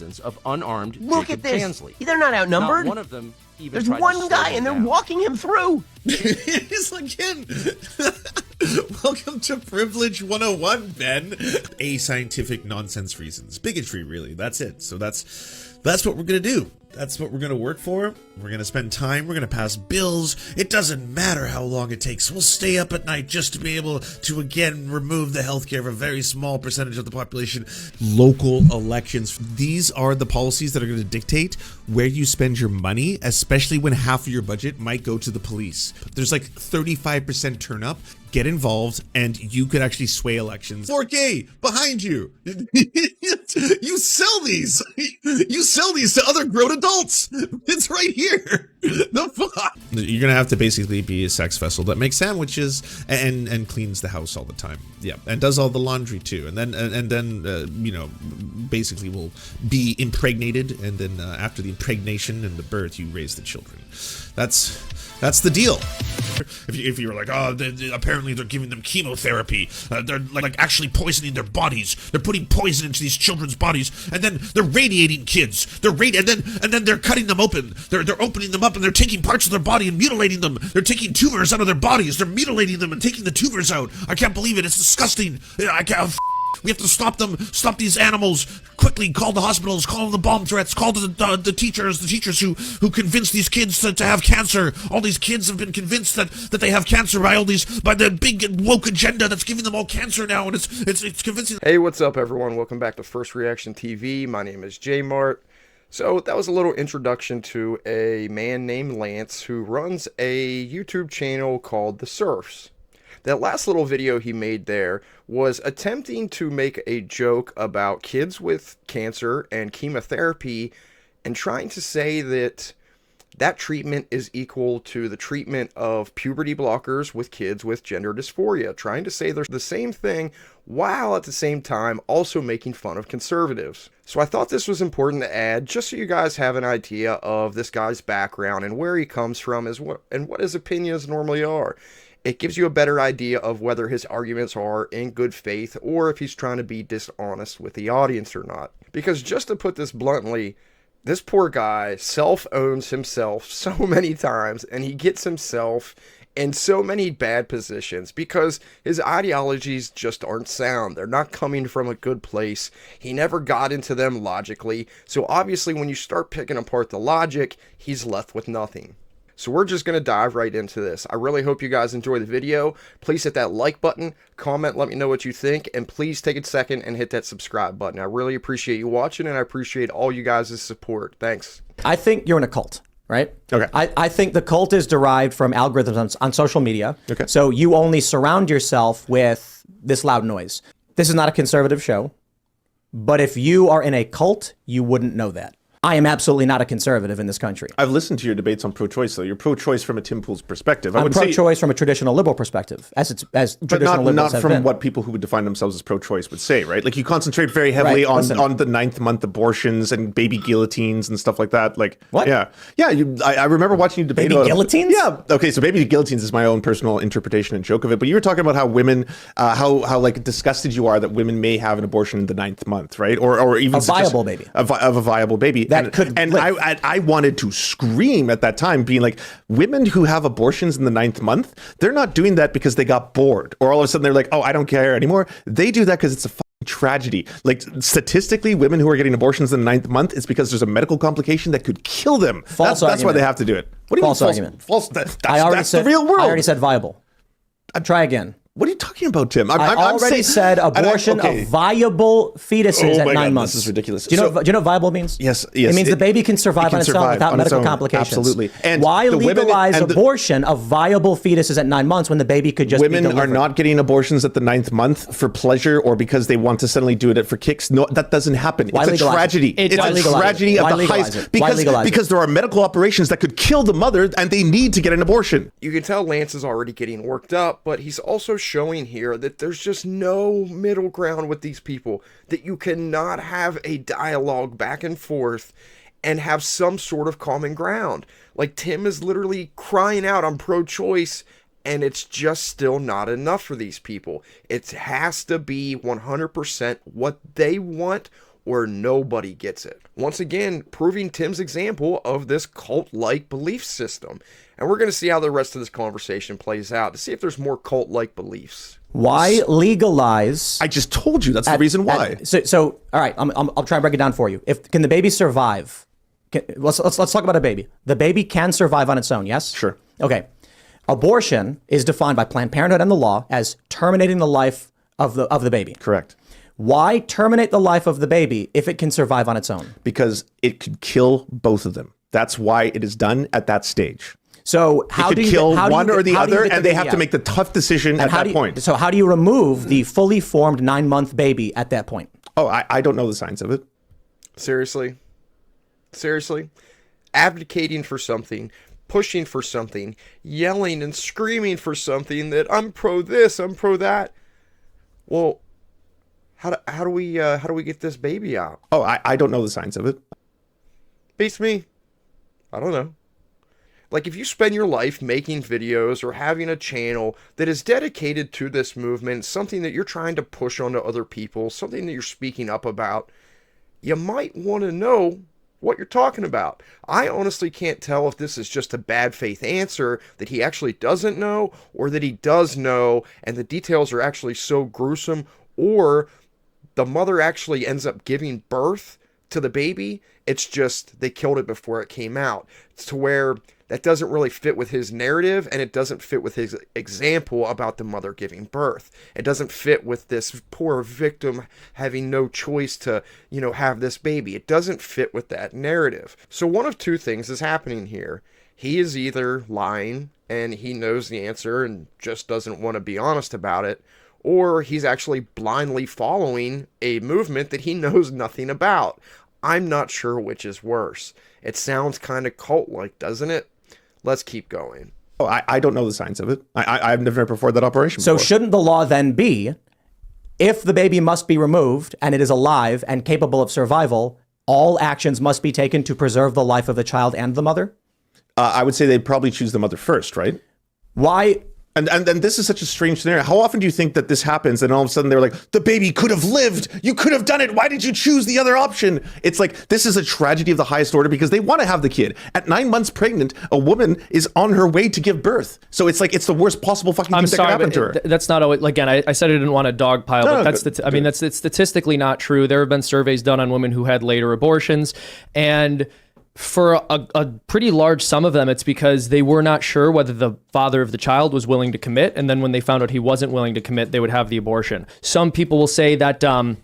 of unarmed Look Jacob at this. Chansley. They're not outnumbered. Not one of them even There's tried to one slow guy, him and they're down. walking him through. It's again. Welcome to Privilege 101, Ben. Ascientific nonsense reasons. Bigotry, really. That's it. So that's what we're going to do. That's what we're going to work for. We're going to spend time. We're going to pass bills. It doesn't matter how long it takes. We'll stay up at night just to be able to, again, remove the healthcare of a very small percentage of the population. Local elections. These are the policies that are going to dictate where you spend your money, especially when half of your budget might go to the police. There's like 35% turn up. Get involved, and you could actually sway elections. 4K behind you. You sell these. You sell these to other grown adults. It's right here. The fuck? You're gonna have to basically be a sex vessel that makes sandwiches and cleans the house all the time. Yeah, and does all the laundry too. And then you know, basically will be impregnated, and then after the impregnation and the birth, you raise the children. That's the deal. If you were like, oh, apparently they're giving them chemotherapy, they're like actually poisoning their bodies. They're putting poison into these children's bodies, and then they're radiating kids. And then they're cutting them open. They're opening them up, and they're taking parts of their body and mutilating them. They're taking tumors out of their bodies. They're mutilating them and taking the tumors out. I can't believe it. It's disgusting. I can't. We have to stop them. Stop these animals quickly. Call the hospitals. Call the bomb threats. Call the teachers who convince these kids to have cancer. All these kids have been convinced that they have cancer by the big woke agenda that's giving them all cancer now, and it's convincing. Hey, what's up, everyone? Welcome back to FirstReactionTv. My name is J Mart. So that was a little introduction to a man named Lance who runs a YouTube channel called the Serfs. That last little video he made there was attempting to make a joke about kids with cancer and chemotherapy and trying to say that that treatment is equal to the treatment of puberty blockers with kids with gender dysphoria, trying to say they're the same thing while at the same time also making fun of conservatives. So I thought this was important to add just so you guys have an idea of this guy's background and where he comes from and what his opinions normally are. It gives you a better idea of whether his arguments are in good faith or if he's trying to be dishonest with the audience or not. Because just to put this bluntly, this poor guy self-owns himself so many times, and he gets himself in so many bad positions because his ideologies just aren't sound. They're not coming from a good place. He never got into them logically. So obviously when you start picking apart the logic, he's left with nothing. So we're just going to dive right into this. I really hope you guys enjoy the video. Please hit that like button, comment, let me know what you think, and please take a second and hit that subscribe button. I really appreciate you watching, and I appreciate all you guys' support. Thanks. I think you're in a cult, right? Okay. I think the cult is derived from algorithms on social media. Okay. So you only surround yourself with this loud noise. This is not a conservative show, but if you are in a cult, you wouldn't know that. I am absolutely not a conservative in this country. I've listened to your debates on pro-choice, though. You're pro-choice from a Tim Pool's perspective. I'm pro-choice from a traditional liberal perspective, as traditional liberals have been. Not from what people who would define themselves as pro-choice would say, right? Like, you concentrate very heavily on the 9th month abortions and baby guillotines and stuff like that. Like, what? Yeah. I remember watching you debate baby guillotines? Yeah. Okay, so baby guillotines is my own personal interpretation and joke of it. But you were talking about how women, how like disgusted you are that women may have an abortion in the 9th month, right? Or even a viable baby. Of a viable baby. I wanted to scream at that time, being like, women who have abortions in the 9th month, they're not doing that because they got bored, or all of a sudden they're like, oh, I don't care anymore. They do that because it's a fucking tragedy. Like, statistically, women who are getting abortions in the 9th month, it's because there's a medical complication that could kill them. That's why they have to do it. What do you mean false argument? False. That's the real world. I already said viable. Try again. What are you talking about, Tim? I already said abortion of viable fetuses at 9 months. This is ridiculous. Do you know what viable means? Yes. It means the baby can survive on its own without medical complications. Absolutely. And why legalize abortion of viable fetuses at 9 months when the baby could just be delivered? Women are not getting abortions at the 9th month for pleasure or because they want to suddenly do it for kicks. No, that doesn't happen. It's a tragedy. It's a tragedy of the highest. Because there are medical operations that could kill the mother and they need to get an abortion. You can tell Lance is already getting worked up, but he's also showing here that there's just no middle ground with these people, that you cannot have a dialogue back and forth and have some sort of common ground. Like, Tim is literally crying out, I'm pro-choice, and it's just still not enough for these people. It has to be 100% what they want or nobody gets it. Once again, proving Tim's example of this cult-like belief system. And we're going to see how the rest of this conversation plays out to see if there's more cult-like beliefs. Why legalize? I just told you that's the reason why. So all right, I'll try and break it down for you. Can the baby survive? Let's talk about a baby. The baby can survive on its own, yes? Sure. Okay. Abortion is defined by Planned Parenthood and the law as terminating the life of the baby. Correct. Why terminate the life of the baby if it can survive on its own? Because it could kill both of them. That's why it is done at that stage. So how do you kill one or the other, and they have to make the tough decision at that point. So how do you remove the fully formed 9-month baby at that point? Oh, I don't know the science of it. Seriously? Advocating for something, pushing for something, yelling and screaming for something that I'm pro this, I'm pro that. Well, how do we get this baby out? Oh, I don't know the science of it. Beats me. I don't know. Like, if you spend your life making videos or having a channel that is dedicated to this movement, something that you're trying to push onto other people, something that you're speaking up about, you might want to know what you're talking about. I honestly can't tell if this is just a bad faith answer that he actually doesn't know, or that he does know and the details are actually so gruesome, or the mother actually ends up giving birth to the baby. It's just they killed it before it came out. It's to where that doesn't really fit with his narrative, and it doesn't fit with his example about the mother giving birth. It doesn't fit with this poor victim having no choice to, have this baby. It doesn't fit with that narrative. So one of two things is happening here. He is either lying and he knows the answer and just doesn't want to be honest about it, or he's actually blindly following a movement that he knows nothing about. I'm not sure which is worse. It sounds kind of cult-like, doesn't it? Let's keep going. Oh, I don't know the science of it. I've never performed that operation So before. shouldn't the law then be, if the baby must be removed and it is alive and capable of survival, all actions must be taken to preserve the life of the child and the mother? I would say they'd probably choose the mother first, right? Why? And this is such a strange scenario. How often do you think that this happens and all of a sudden they're like, the baby could have lived. You could have done it. Why did you choose the other option? It's like, this is a tragedy of the highest order because they want to have the kid. At 9 months pregnant, a woman is on her way to give birth. So it's like, it's the worst possible fucking thing that could happen to her. That's not always, again, I said I didn't want a dog pile, but it's statistically not true. There have been surveys done on women who had later abortions, and for a pretty large sum of them, it's because they were not sure whether the father of the child was willing to commit. And then when they found out he wasn't willing to commit, they would have the abortion. Some people will say that a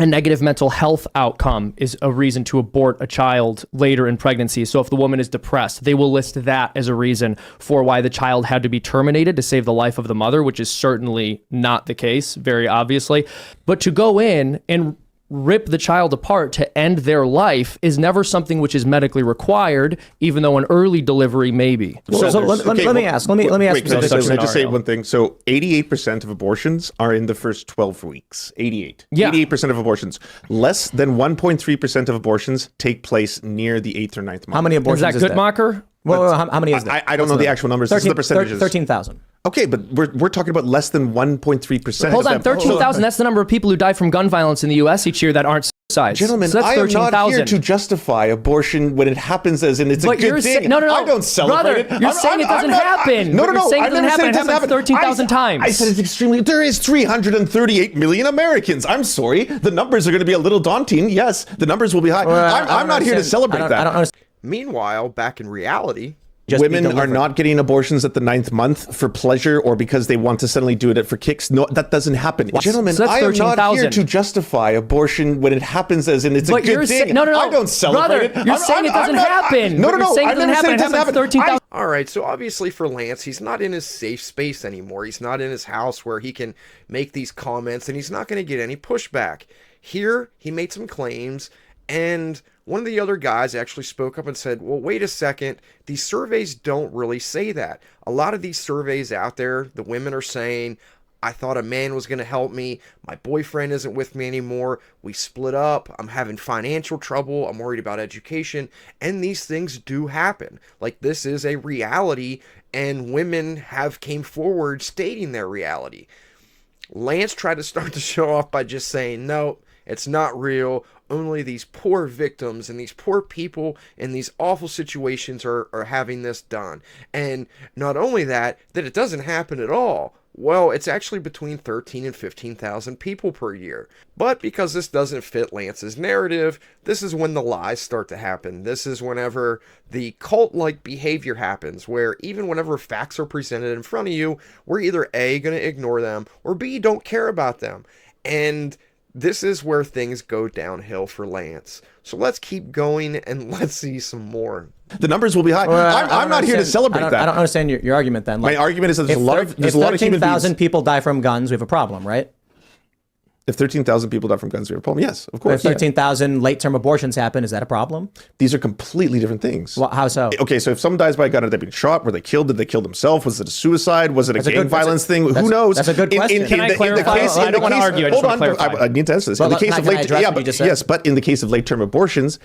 negative mental health outcome is a reason to abort a child later in pregnancy. So if the woman is depressed, they will list that as a reason for why the child had to be terminated to save the life of the mother, which is certainly not the case, very obviously. But to go in and rip the child apart to end their life is never something which is medically required, even though an early delivery may be. Let me ask. Can I just say one thing? So 88% of abortions are in the first 12 weeks. 88% of abortions. Less than 1.3% of abortions take place near the 8th or 9th month. How many abortions is that Guttmacher? Well, how many is that? I don't know the actual numbers. This is the percentages. 13,000. Okay, but we're talking about less than 1.3%. Hold on, 13,000. That's the number of people who die from gun violence in the U.S. each year that aren't suicides. Gentlemen, so that's I am 13,000. not here to justify abortion when it happens as in it's a good thing. No. I don't celebrate it. You're saying it doesn't happen. No. You're saying I've never said it doesn't happen. 13,000 times. I said it's extremely. There is 338 million Americans. I'm sorry. The numbers are going to be a little daunting. Yes, the numbers will be high. I'm not here to celebrate that. I don't understand. Meanwhile, back in reality, women are not getting abortions at the 9th month for pleasure or because they want to suddenly do it for kicks. No, that doesn't happen. Gentlemen, so I am not here to justify abortion when it happens as in it's a good thing. No. I don't celebrate it. You're saying it doesn't happen. No. I've never said it doesn't happen. 13,000. All right, so obviously for Lance, he's not in his safe space anymore. He's not in his house where he can make these comments, and he's not going to get any pushback. Here, he made some claims, and one of the other guys actually spoke up and said, well, wait a second, these surveys don't really say that. A lot of these surveys out there, the women are saying, I thought a man was going to help me. My boyfriend isn't with me anymore. We split up. I'm having financial trouble. I'm worried about education. And these things do happen. Like, this is a reality, and women have came forward stating their reality. Lance tried to start the show off by just saying, no, it's not real. only these poor victims and these poor people in these awful situations are having this done. And not only that it doesn't happen at all. Well, it's actually between 13 and 15,000 people per year. But because this doesn't fit Lance's narrative, this is when the lies start to happen. This is whenever the cult-like behavior happens, where even whenever facts are presented in front of you, we're either A, going to ignore them, or B, don't care about them. And this is where things go downhill for Lance. So let's keep going and let's see some more. The numbers will be high. Well, I'm not here to celebrate that. I don't understand your argument then. My argument is that there's a lot of human beings. If 13,000 people die from guns, we have a problem, right? If 13,000 people die from guns, we have a problem. Yes, of course. If 13,000 late-term abortions happen, is that a problem? These are completely different things. Well, how so? Okay, so if someone dies by a gun, are they being shot? Were they killed? Did they kill themselves? Was it a suicide? Was it a gang violence thing? Who knows? That's a good question. Can I clarify? I don't want to argue. I just want to clarify. I need to answer this. Well, in the case of but in the case of late-term abortions,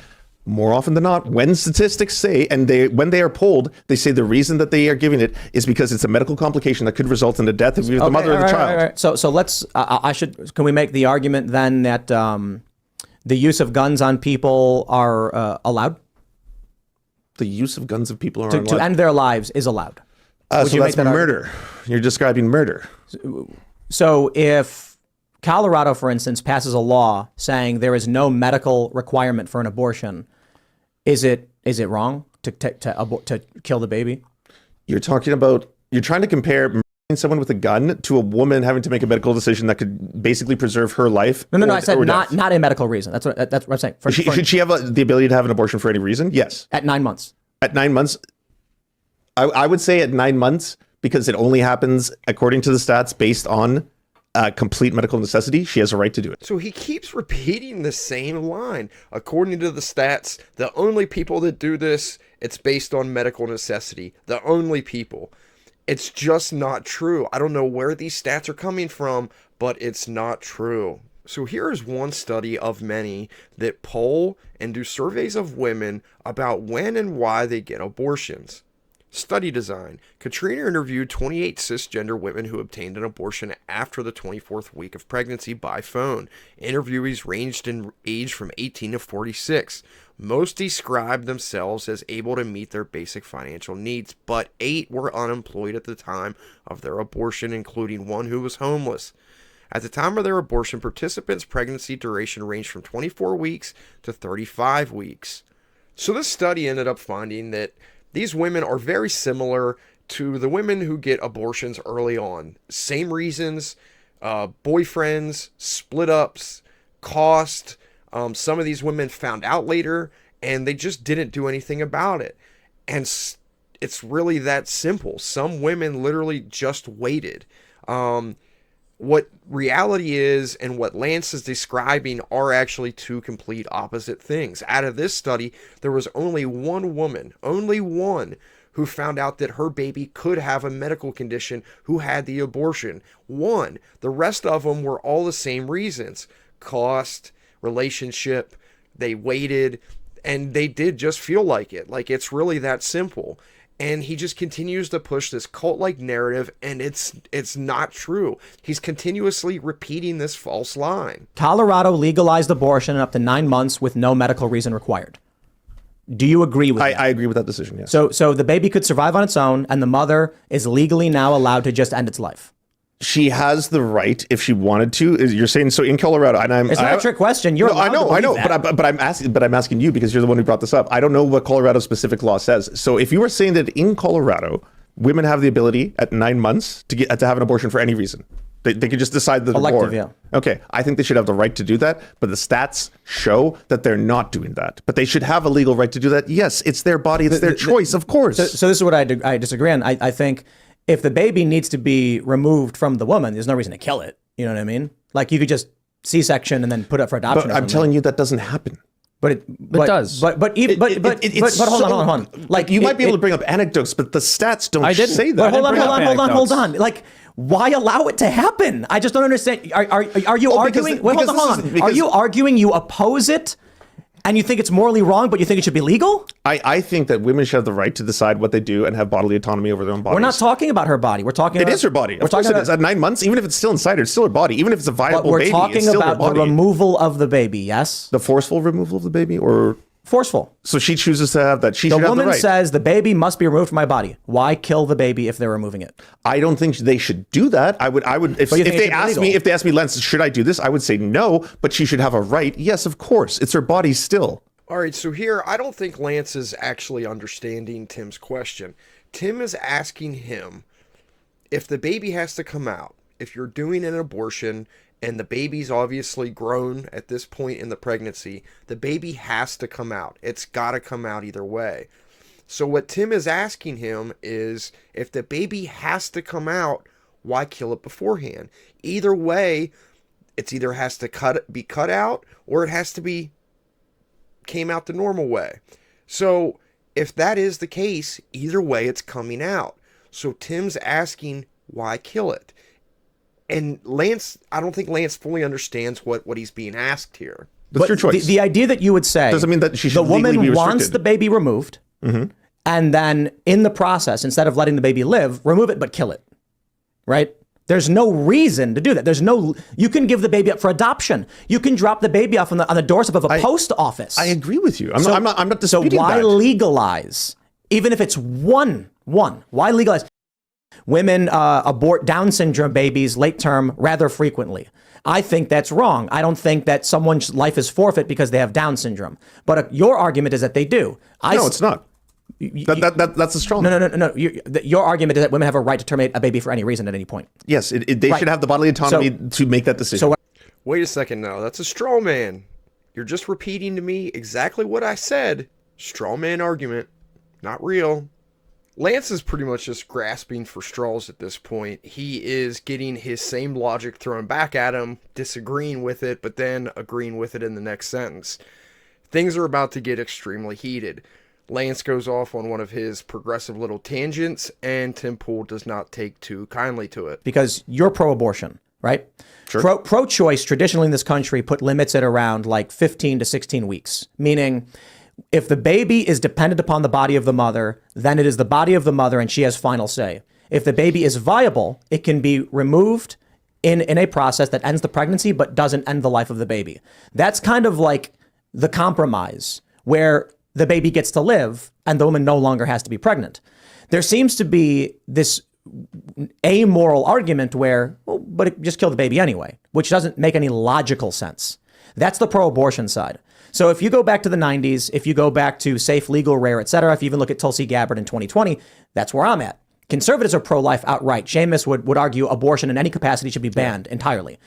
more often than not, when statistics say, and when they are polled, they say the reason that they are giving it is because it's a medical complication that could result in the death of the mother or the child. Right. So let's. Can we make the argument then that the use of guns on people are allowed? The use of guns of people are allowed to end their lives is allowed. So that's murder. You're describing murder. So if Colorado, for instance, passes a law saying there is no medical requirement for an abortion, is it wrong to kill the baby? You're trying to compare murdering someone with a gun to a woman having to make a medical decision that could basically preserve her life. No. I said not a medical reason. That's what I'm saying. Should she have the ability to have an abortion for any reason? Yes. At 9 months. At 9 months, I would say at 9 months, because it only happens according to the stats based on complete medical necessity, she has a right to do it. So he keeps repeating the same line. According to the stats, the only people that do this, it's based on medical necessity. The only people. It's just not true. I don't know where these stats are coming from, but it's not true. So here is one study of many that poll and do surveys of women about when and why they get abortions. Study design. Katrina interviewed 28 cisgender women who obtained an abortion after the 24th week of pregnancy by phone. Interviewees ranged in age from 18 to 46. Most described themselves as able to meet their basic financial needs, but 8 were unemployed at the time of their abortion, including one who was homeless. At the time of their abortion, participants' pregnancy duration ranged from 24 weeks to 35 weeks. So this study ended up finding that these women are very similar to the women who get abortions early on. Same reasons, boyfriends, split ups, cost. Some of these women found out later and they just didn't do anything about it. And it's really that simple. Some women literally just waited. What reality is and what Lance is describing are actually two complete opposite things. Out of this study, there was only one woman, only one, who found out that her baby could have a medical condition who had the abortion. One. The rest of them were all the same reasons. Cost, relationship, they waited, and they did just feel like it. Like, it's really that simple. And he just continues to push this cult-like narrative, and it's not true. He's continuously repeating this false line. Colorado legalized abortion up to 9 months with no medical reason required. Do you agree with that? I agree with that decision, yes. So the baby could survive on its own, and the mother is legally now allowed to just end its life. She has the right if she wanted to. You're saying so in Colorado, and it's not a trick question. You're I know, but I'm asking you because you're the one who brought this up. I don't know what Colorado's specific law says. So if you were saying that in Colorado, women have the ability at 9 months to have an abortion for any reason, they could just decide that elective, yeah. Okay, I think they should have the right to do that, but the stats show that they're not doing that. But they should have a legal right to do that. Yes, it's their body, it's their choice, of course. So this is what I disagree on. I think if the baby needs to be removed from the woman, there's no reason to kill it. You know what I mean? Like, you could just C-section and then put it for adoption. But I'm telling you that doesn't happen. But it does. But hold on. Like, you might be able to bring up anecdotes, but the stats don't say that. But hold on. Like, why allow it to happen? I just don't understand. Are you arguing? Hold on. Are you arguing you oppose it And you think it's morally wrong, but you think it should be legal? I think that women should have the right to decide what they do and have bodily autonomy over their own bodies. We're not talking about her body. We're talking about... It is her body. We're Of course talking it is. At 9 months, even if it's still inside her, it's still her body. Even if it's a viable We're baby, talking it's still her about body. the removal of the baby, yes? The forceful removal of the baby, or... Forceful. So she chooses to have that. She The should have the woman right. says the baby must be removed from my body. Why kill the baby if they're removing it? I don't think they should do that. I would if But you think it they should be asked legal? me, Lance, should I do this? I would say no, but she should have a right. Yes, of course. It's her body still. All right, so here, I don't think Lance is actually understanding Tim's question. Tim is asking him, if the baby has to come out, if you're doing an abortion and the baby's obviously grown at this point in the pregnancy, the baby has to come out. It's got to come out either way. So what Tim is asking him is, if the baby has to come out, why kill it beforehand? Either way, it's either has to be cut out, or it has to be came out the normal way. So if that is the case, either way it's coming out. So Tim's asking, why kill it? And Lance, I don't think Lance fully understands what he's being asked here. That's your choice. The idea that you would say Doesn't mean that she should the legally woman be wants restricted. the baby removed, and then in the process, instead of letting the baby live, remove it but kill it. Right? There's no reason to do that. You can give the baby up for adoption. You can drop the baby off on the doorstep of a post office. I agree with you. I'm not So disputing why that. legalize, even if it's one? Why legalize? Women abort Down syndrome babies late term rather frequently. I think that's wrong. I don't think that someone's life is forfeit because they have Down syndrome. But your argument is that they do. No, it's not. That's a strong. No. Your argument is that women have a right to terminate a baby for any reason at any point. Yes, they should have the bodily autonomy to make that decision. So Wait a second now. That's a straw man. You're just repeating to me exactly what I said. Straw man argument. Not real. Lance is pretty much just grasping for straws at this point. He is getting his same logic thrown back at him, disagreeing with it, but then agreeing with it in the next sentence. Things are about to get extremely heated. Lance goes off on one of his progressive little tangents, and Tim Pool does not take too kindly to it. because you're pro-abortion, right? Sure. Pro-choice traditionally in this country put limits at around like 15 to 16 weeks, meaning if the baby is dependent upon the body of the mother, then it is the body of the mother and she has final say. If the baby is viable, it can be removed in a process that ends the pregnancy but doesn't end the life of the baby. That's kind of like the compromise where the baby gets to live and the woman no longer has to be pregnant. There seems to be this amoral argument where, just kill the baby anyway, which doesn't make any logical sense. That's the pro-abortion side. So if you go back to the 90s, if you go back to safe, legal, rare, etc., if you even look at Tulsi Gabbard in 2020, that's where I'm at. Conservatives are pro-life outright. Seamus would argue abortion in any capacity should be banned entirely.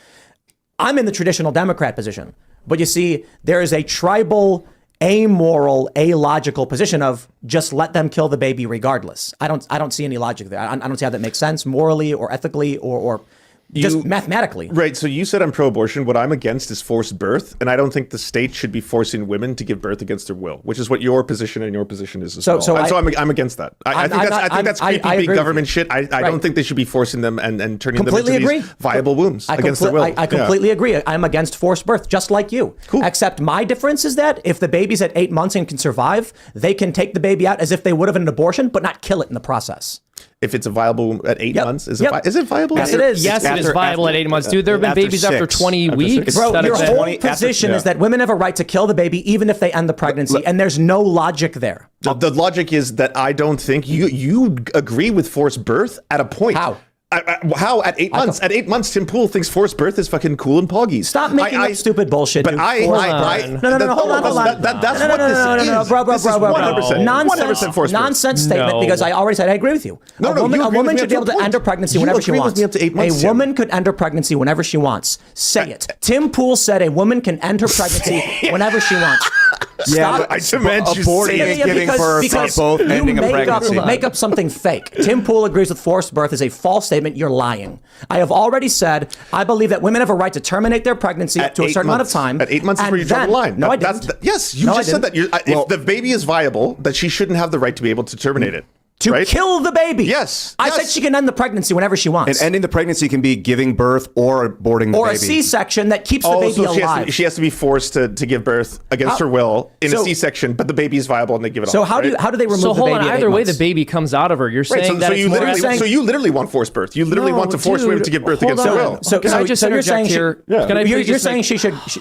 I'm in the traditional Democrat position. But you see, there is a tribal, amoral, illogical position of just let them kill the baby regardless. I don't see any logic there. I don't see how that makes sense morally or ethically or just mathematically. Right. So you said I'm pro-abortion. What I'm against is forced birth. And I don't think the state should be forcing women to give birth against their will, which is what your position and your position is as well. So I'm against that. I think that's creepy big government shit. I don't think they should be forcing them and turning them into these viable wombs against their will. I completely agree. I'm against forced birth, just like you. Cool. Except my difference is that if the baby's at 8 months and can survive, they can take the baby out as if they would have an abortion, but not kill it in the process. If it's a viable at 8 months, is it viable? Yes, it is. Yes, it is viable at 8 months, dude. There have been after babies after 6. 20 weeks. Bro, that your have whole been- position is that women have a right to kill the baby even if they end the pregnancy, and there's no logic there. The logic is that I don't think you agree with forced birth at a point. How? How at 8 months? At 8 months, Tim Pool thinks forced birth is fucking cool and poggy. Stop making up stupid bullshit. But dude. No, hold on. That's what this is. Bro. This is 100%. Nonsense, 100% forced birth. nonsense statement. No. Because I already said I agree with you. No, a woman, you a agree woman with me should be up able to to a end her point. pregnancy You whenever she agree with wants. me up to 8 months, A Tim. woman could end her pregnancy whenever she wants. Say it. Tim Pool said a woman can end her pregnancy whenever she wants. Yeah, Stop. but I demand you aborting say is it. giving birth are both you ending a make up, pregnancy. make up something fake. Tim Pool agrees with forced birth is a false statement. You're lying. I have already said I believe that women have a right to terminate their pregnancy up to a certain amount of time. At 8 months is and where you draw the then- line. No, I didn't. Yes, you No, I just said didn't. that. If the baby is viable, that she shouldn't have the right to be able to terminate it. To right? kill the baby. Yes. I said she can end the pregnancy whenever she wants. And ending the pregnancy can be giving birth or aborting the or baby. a C-section that keeps the baby so alive. she has to be forced to give birth against her will in a C-section, but the baby's viable and they give it so off. how do they remove So the hold baby on. at 8 Either way, months? the baby comes out of her. You're saying that it's more so you literally want forced birth. You literally want to force women to give birth hold against their on. will. So can I just you're interject saying here? Yeah. Can I you're please just saying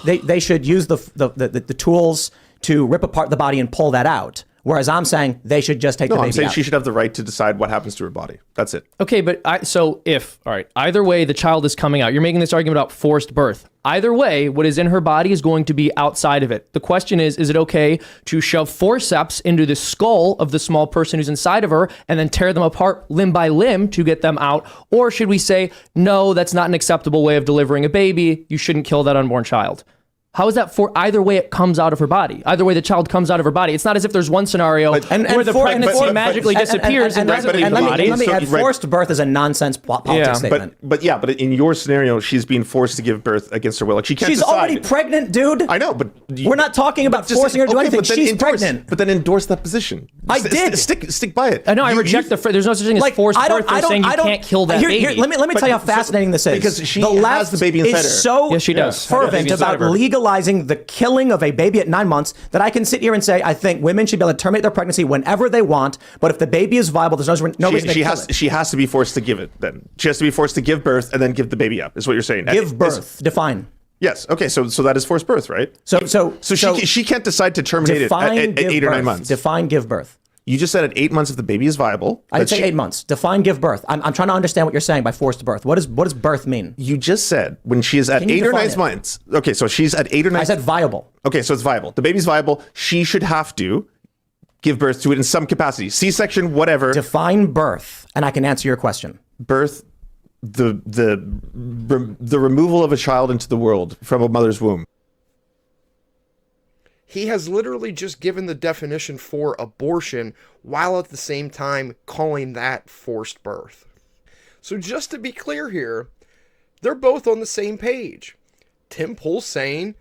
make- they should use the tools to rip apart the body and pull that out. Whereas I'm saying they should just take the baby I'm saying out. she should have the right to decide what happens to her body. That's it. Okay, but either way, the child is coming out. You're making this argument about forced birth. Either way, what is in her body is going to be outside of it. The question is it okay to shove forceps into the skull of the small person who's inside of her and then tear them apart limb by limb to get them out? Or should we say, no, that's not an acceptable way of delivering a baby. You shouldn't kill that unborn child. How is that for either way it comes out of her body? Either way the child comes out of her body. It's not as if there's one scenario where the pregnancy magically disappears and doesn't leave the body. Let me add, forced birth is a nonsense politics statement. But in your scenario, she's being forced to give birth against her will. Like she can't She's decide. already pregnant, dude. I know, but we're not talking about forcing her to do anything. She's pregnant. But then endorse that position. I did. Stick by it. I know. I reject there's no such thing as forced birth. They're saying you can't kill that baby. Let me tell you how fascinating this is. Because she the left has the baby inside her. is so Yes, she does. fervent about legalizing the killing of a baby at 9 months that I can sit here and say I think women should be able to terminate their pregnancy whenever they want. But if the baby is viable, there's no reason to kill it. She has to be forced to give it. Then she has to be forced to give birth and then give the baby up. Is what you're saying? Give birth. Define. Yes. Okay. So that is forced birth, right? So she can't decide to terminate it at 8 or 9 months. Define give birth. You just said at 8 months if the baby is viable. I didn't say 8 months. Define give birth. I'm trying to understand what you're saying by forced birth. What does birth mean? You just said when she is at 8 or 9 months. Okay, so she's at 8 or 9. I said viable. Okay, so it's viable. The baby's viable. She should have to give birth to it in some capacity. C-section, whatever. Define birth, and I can answer your question. Birth, the removal of a child into the world from a mother's womb. He has literally just given the definition for abortion while at the same time calling that forced birth. So just to be clear here, they're both on the same page. Tim Pool's saying,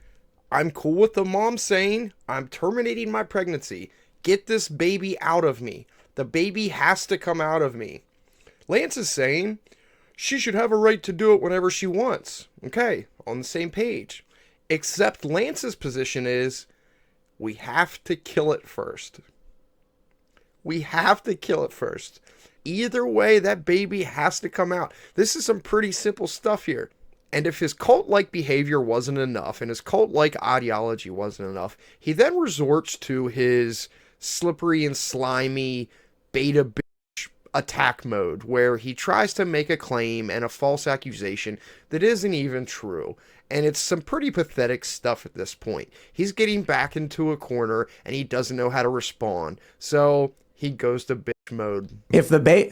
I'm cool with the mom saying, I'm terminating my pregnancy. Get this baby out of me. The baby has to come out of me. Lance is saying, she should have a right to do it whenever she wants. Okay, on the same page. Except Lance's position is, we have to kill it first. We have to kill it first. Either way, that baby has to come out. This is some pretty simple stuff here. And if his cult-like behavior wasn't enough, and his cult-like ideology wasn't enough, he then resorts to his slippery and slimy beta bitch attack mode, where he tries to make a claim and a false accusation that isn't even true. And it's some pretty pathetic stuff at this point. He's getting back into a corner, and he doesn't know how to respond. So he goes to bitch mode.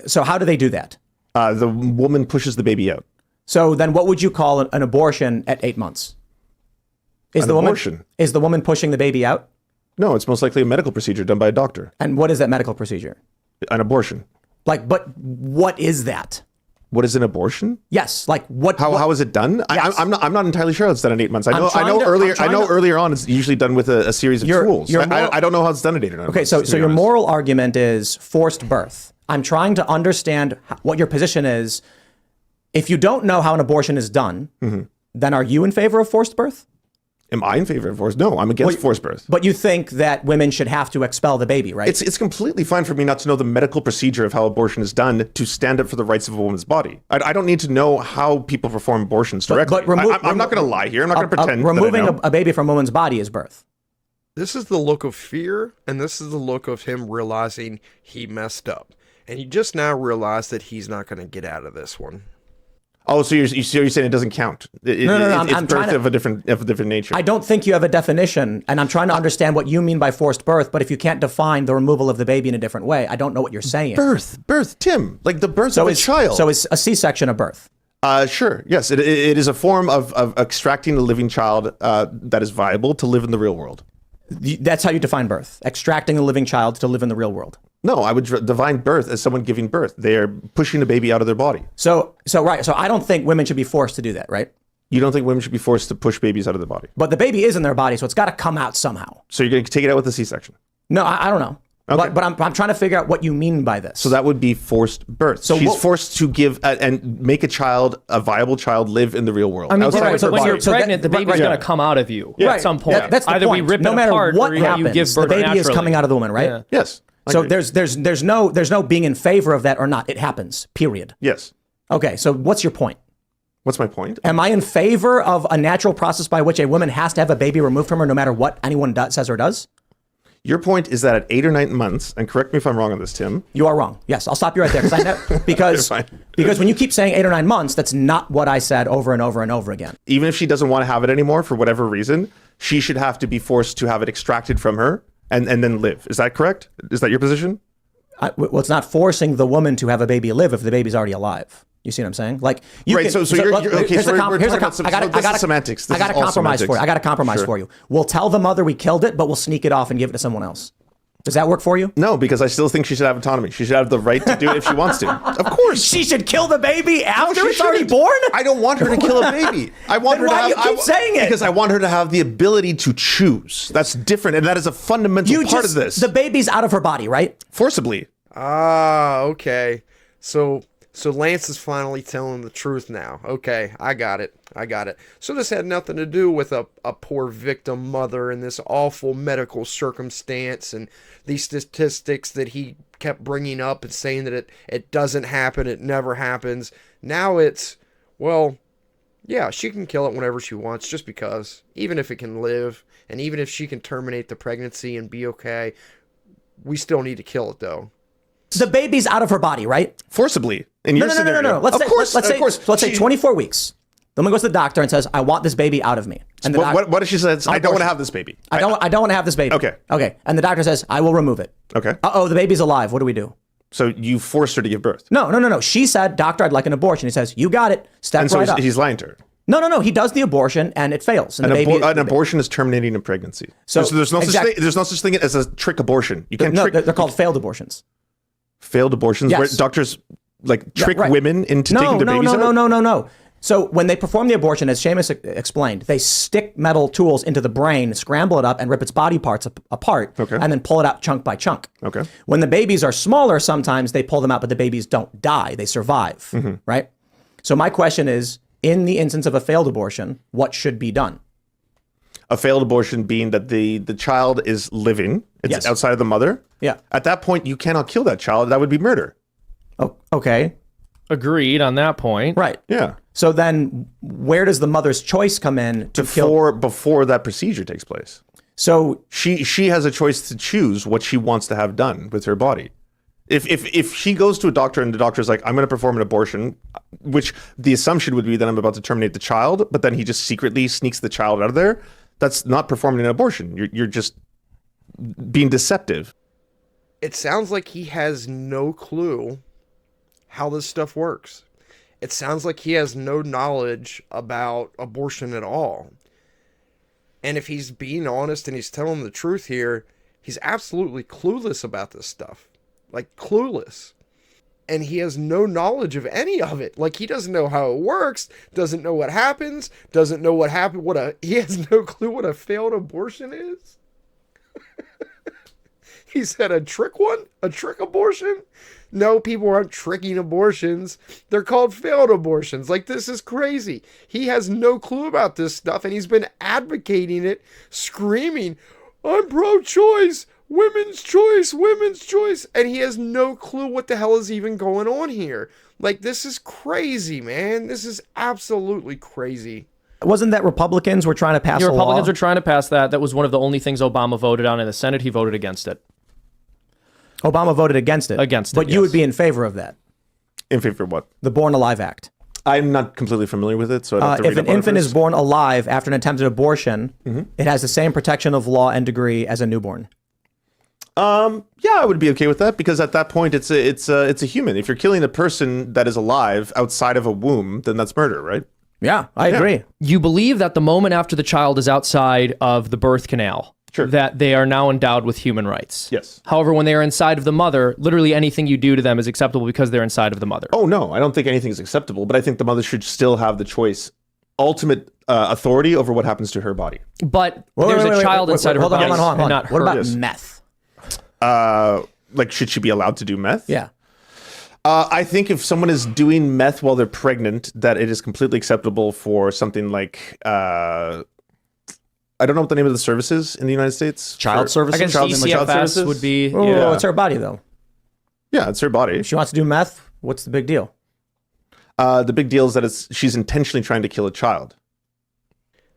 So how do they do that? The woman pushes the baby out. So then what would you call an abortion at 8 months? Is the woman pushing the baby out? No, it's most likely a medical procedure done by a doctor. And what is that medical procedure? An abortion. But what is that? What is an abortion? Yes, what? How is it done? Yes. I'm not entirely sure how it's done in 8 months. I know earlier on it's usually done with a series of tools. I don't know how it's done at 8 or 9 months. Okay, so your moral argument is forced birth. I'm trying to understand what your position is. If you don't know how an abortion is done, then are you in favor of forced birth? Am I in favor of forced? No, I'm against forced birth. But you think that women should have to expel the baby, right? It's completely fine for me not to know the medical procedure of how abortion is done to stand up for the rights of a woman's body. I don't need to know how people perform abortions directly. I'm not going to lie here. I'm not going to pretend removing that I know. a baby from a woman's body is birth. This is the look of fear, and this is the look of him realizing he messed up. And he just now realized that he's not going to get out of this one. Oh, so you're saying it doesn't count? No. It's birth of a different nature. I don't think you have a definition, and I'm trying to understand what you mean by forced birth. But if you can't define the removal of the baby in a different way, I don't know what you're saying. Birth, Tim, like the birth of a child. So is a C-section a birth? Sure. Yes, it is a form of extracting a living child that is viable to live in the real world. That's how you define birth: extracting a living child to live in the real world. No, I would define birth as someone giving birth. They are pushing a baby out of their body. So I don't think women should be forced to do that, right? You don't think women should be forced to push babies out of their body? But the baby is in their body, so it's got to come out somehow. So you're going to take it out with a C-section? No, I don't know. Okay. But I'm trying to figure out what you mean by this. So that would be forced birth. So she's forced to give and make a viable child, live in the real world. I mean, outside of her when body. you're pregnant, the baby's going to come out of you at some point. That's the Either point. we rip no it matter apart what or happens, you give birth the baby naturally. is coming out of the woman, right? Yeah. Yes. I So agree. there's no being in favor of that or not. It happens. Period. Yes. Okay. So what's your point? What's my point? Am I in favor of a natural process by which a woman has to have a baby removed from her, no matter what anyone says or does? Your point is that at 8 or 9 months, and correct me if I'm wrong on this, Tim. You are wrong. Yes, I'll stop you right there because because when you keep saying 8 or 9 months, that's not what I said over and over and over again. Even if she doesn't want to have it anymore for whatever reason, she should have to be forced to have it extracted from her and then live. Is that correct? Is that your position? Well, it's not forcing the woman to have a baby live if the baby's already alive. You see what I'm saying? Like, you right. can, So you're okay. Here's So a we're talking about semantics. I got a compromise for you. I got a compromise for you. We'll tell the mother we killed it, but we'll sneak it off and give it to someone else. Does that work for you? No, because I still think she should have autonomy. She should have the right to do it if she wants to. Of course. She should kill the baby after she it's already shouldn't. born? I don't want her to kill a baby. I want Then her to why have. do you keep saying it? Because I want her to have the ability to choose. That's different, and that is a fundamental part of this. The baby's out of her body, right? Forcibly. Ah, okay. So Lance is finally telling the truth now. Okay, I got it. So this had nothing to do with a poor victim mother and this awful medical circumstance and these statistics that he kept bringing up and saying that it doesn't happen, it never happens. Now it's, well, yeah, she can kill it whenever she wants just because. Even if it can live and even if she can terminate the pregnancy and be okay, we still need to kill it though. The baby's out of her body, right? Forcibly. In your scenario. No. Let's say 24 weeks. The woman goes to the doctor and says, I want this baby out of me. And what if she says, I don't want to have this baby? I don't want to have this baby. Okay. And the doctor says, I will remove it. Okay. Uh-oh, the baby's alive. What do we do? So you forced her to give birth. No. She said, doctor, I'd like an abortion. He says, you got it. Step And so right up. he's lying to her. No. He does the abortion and it fails. And An abortion is terminating a pregnancy. So there's no such thing as a trick abortion. You can't trick. They're called failed abortions. Failed abortions, Yes. where doctors trick women into taking their babies out? No. So when they perform the abortion, as Seamus explained, they stick metal tools into the brain, scramble it up, and rip its body parts apart, and then pull it out chunk by chunk. Okay. When the babies are smaller, sometimes they pull them out, but the babies don't die; they survive. Right. So my question is, in the instance of a failed abortion, what should be done? A failed abortion being that the child is living, it's outside of the mother. Yeah. At that point, you cannot kill that child. That would be murder. Oh, okay. Agreed on that point. Right. Yeah. So then where does the mother's choice come in to kill? Before that procedure takes place. So she has a choice to choose what she wants to have done with her body. If she goes to a doctor and the doctor's like, I'm going to perform an abortion, which the assumption would be that I'm about to terminate the child, but then he just secretly sneaks the child out of there, that's not performing an abortion. You're just being deceptive. It sounds like he has no clue how this stuff works. It sounds like he has no knowledge about abortion at all. And if he's being honest and he's telling the truth here, he's absolutely clueless about this stuff. Like, clueless. And he has no knowledge of any of it. Like, he doesn't know how it works, doesn't know what happens, doesn't know what happened, he has no clue what a failed abortion is. He said a trick abortion? No, people aren't tricking abortions. They're called failed abortions. Like, this is crazy. He has no clue about this stuff, and he's been advocating it, screaming, I'm pro-choice, women's choice, and he has no clue what the hell is even going on here. Like, this is crazy, man. This is absolutely crazy. Wasn't that Republicans were trying to pass a law? Republicans were trying to pass that. That was one of the only things Obama voted on in the Senate. He voted against it. Obama voted against it. But you would be in favor of that. In favor of what? The Born Alive Act. I'm not completely familiar with it, so I'd have to read if an infant is born alive after an attempted abortion, it has the same protection of law and degree as a newborn. Yeah, I would be okay with that because at that point it's a human. If you're killing a person that is alive outside of a womb, then that's murder, right? Yeah, I agree. You believe that the moment after the child is outside of the birth canal, that they are now endowed with human rights. Yes. However, when they are inside of the mother, literally anything you do to them is acceptable because they're inside of the mother. Oh, no, I don't think anything is acceptable, but I think the mother should still have the choice, ultimate authority over what happens to her body. But there's a child inside of her body. Hold on. Not What her. about meth? Like, should she be allowed to do meth? Yeah. I think if someone is doing meth while they're pregnant, that it is completely acceptable for something like, I don't know what the name of the service is in the United States. Child services? I guess Child services? DCFS would be. Oh, Yeah. it's her body, though. Yeah, it's her body. If she wants to do meth, what's the big deal? The big deal is that she's intentionally trying to kill a child.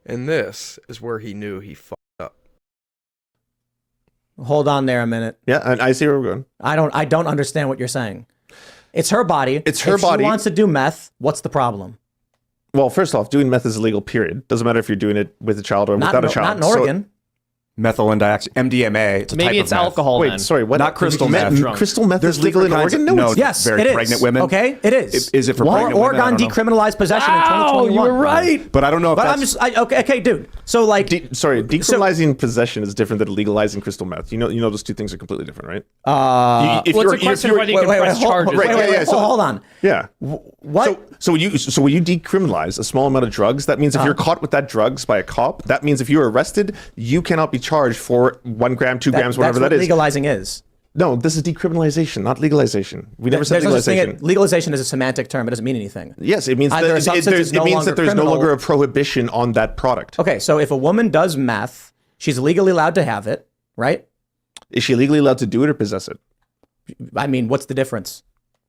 And this is where he knew he fucked up. Hold on there a minute. Yeah, and I see where we're going. I don't understand what you're saying. It's her body. It's her if body. She wants to do meth. What's the problem? Well, first off, doing meth is illegal, period. Doesn't matter if you're doing it with a child or without a child. Not in Oregon. Methyl and MDMA. It's a Maybe type it's of meth. alcohol. Wait, then. sorry, what? Not crystal meth. Crystal meth There's is legal in different kinds Oregon? of- No, no, it's Yes, very it is. pregnant women. Okay, it is. Is it for pregnant women? I Oregon don't know. decriminalized possession in 2021. You were right. But I don't know if But that's... I'm just okay, dude. So like, decriminalizing possession is different than legalizing crystal meth. You know those two things are completely different, right? If Well, you're- it's a question if of whether you can press charges. hold on. Yeah. What? So when you decriminalize a small amount of drugs, that means if you're caught with that drugs by a cop, that means if you're arrested, you cannot be charged for 1 gram, 2 grams, whatever that's that what is. legalizing is. No, this is decriminalization, not legalization. We never said There's no such thing. legalization. Legalization is a semantic term. It doesn't mean anything. Yes, it means Either a that substance is it no means that longer there's no criminal. longer a prohibition on that product. Okay, so if a woman does meth, she's legally allowed to have it, right? Is she legally allowed to do it or possess it? I mean, what's the difference?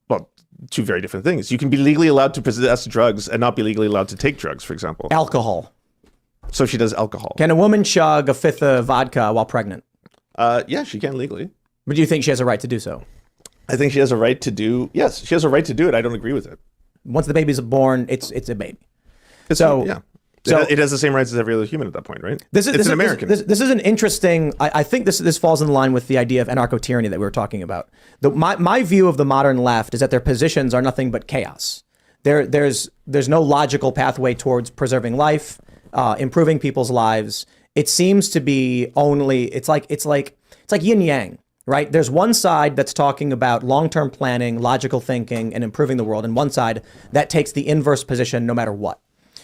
Well, two very different things. You can be legally allowed to possess drugs and not be legally allowed to take drugs, for example. Alcohol. So if she does alcohol. Can a woman chug a fifth of vodka while pregnant? Yeah, she can legally. But do you think she has a right to do so? I think she has a right to do. Yes, she has a right to do it. I don't agree with it. Once the baby's born, it's a baby. Yeah. So it has the same rights as every other human at that point, right? It's an American. This is an interesting. I think this falls in line with the idea of anarcho-tyranny that we were talking about. My view of the modern left is that their positions are nothing but chaos. There's no logical pathway towards preserving life, improving people's lives. It seems to be only. It's like yin yang. Right? There's one side that's talking about long-term planning, logical thinking, and improving the world, and one side that takes the inverse position no matter what.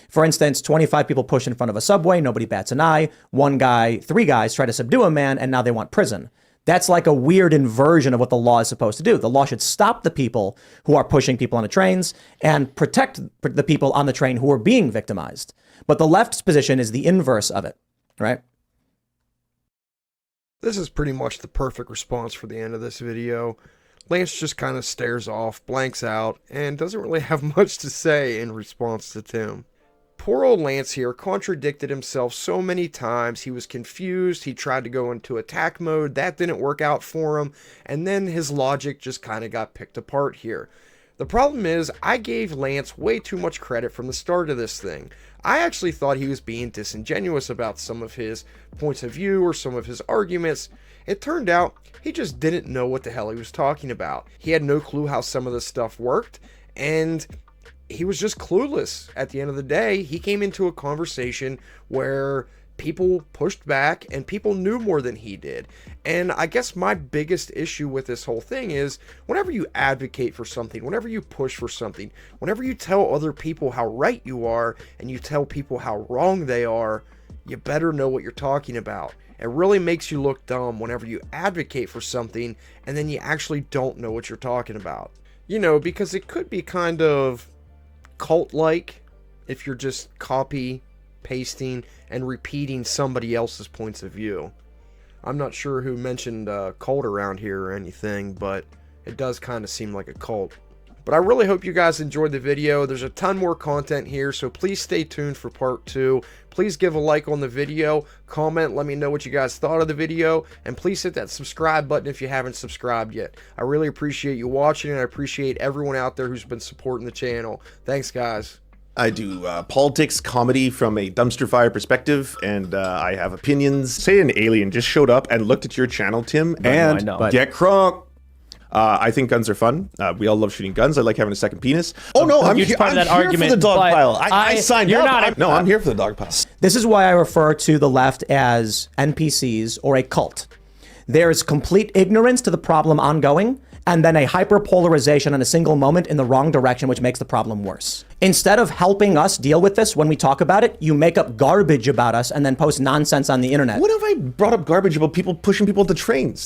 For instance, 25 people push in front of a subway, nobody bats an eye. 3 guys try to subdue a man, and now they want prison. That's like a weird inversion of what the law is supposed to do. The law should stop the people who are pushing people on the trains and protect the people on the train who are being victimized. But the left's position is the inverse of it, right? This is pretty much the perfect response for the end of this video. Lance just kind of stares off, blanks out, and doesn't really have much to say in response to Tim. Poor old Lance here contradicted himself so many times. He was confused, he tried to go into attack mode, that didn't work out for him, and then his logic just kind of got picked apart here. The problem is, I gave Lance way too much credit from the start of this thing. I actually thought he was being disingenuous about some of his points of view or some of his arguments. It turned out he just didn't know what the hell he was talking about. He had no clue how some of this stuff worked, and he was just clueless. At the end of the day, he came into a conversation where people pushed back and people knew more than he did. And I guess my biggest issue with this whole thing is whenever you advocate for something, whenever you push for something, whenever you tell other people how right you are and you tell people how wrong they are, you better know what you're talking about. It really makes you look dumb whenever you advocate for something and then you actually don't know what you're talking about. You know, because it could be kind of cult-like if you're just copy pasting and repeating somebody else's points of view. I'm not sure who mentioned cult around here or anything, but it does kind of seem like a cult. But I really hope you guys enjoyed the video. There's a ton more content here, so please stay tuned for part 2. Please give a like on the video, comment, let me know what you guys thought of the video, and please hit that subscribe button if you haven't subscribed yet. I really appreciate you watching, and I appreciate everyone out there who's been supporting the channel. Thanks, guys. I do politics, comedy from a dumpster fire perspective, and I have opinions. Say an alien just showed up and looked at your channel, Tim, and get crunk. I think guns are fun. We all love shooting guns. I like having a second penis. Oh no, I'm here for the dog pile. I signed up. No, I'm here for the dog pile. This is why I refer to the left as NPCs or a cult. There is complete ignorance to the problem ongoing, and then a hyperpolarization in a single moment in the wrong direction, which makes the problem worse. Instead of helping us deal with this when we talk about it, you make up garbage about us and then post nonsense on the internet. What have I brought up garbage about people pushing people to trains?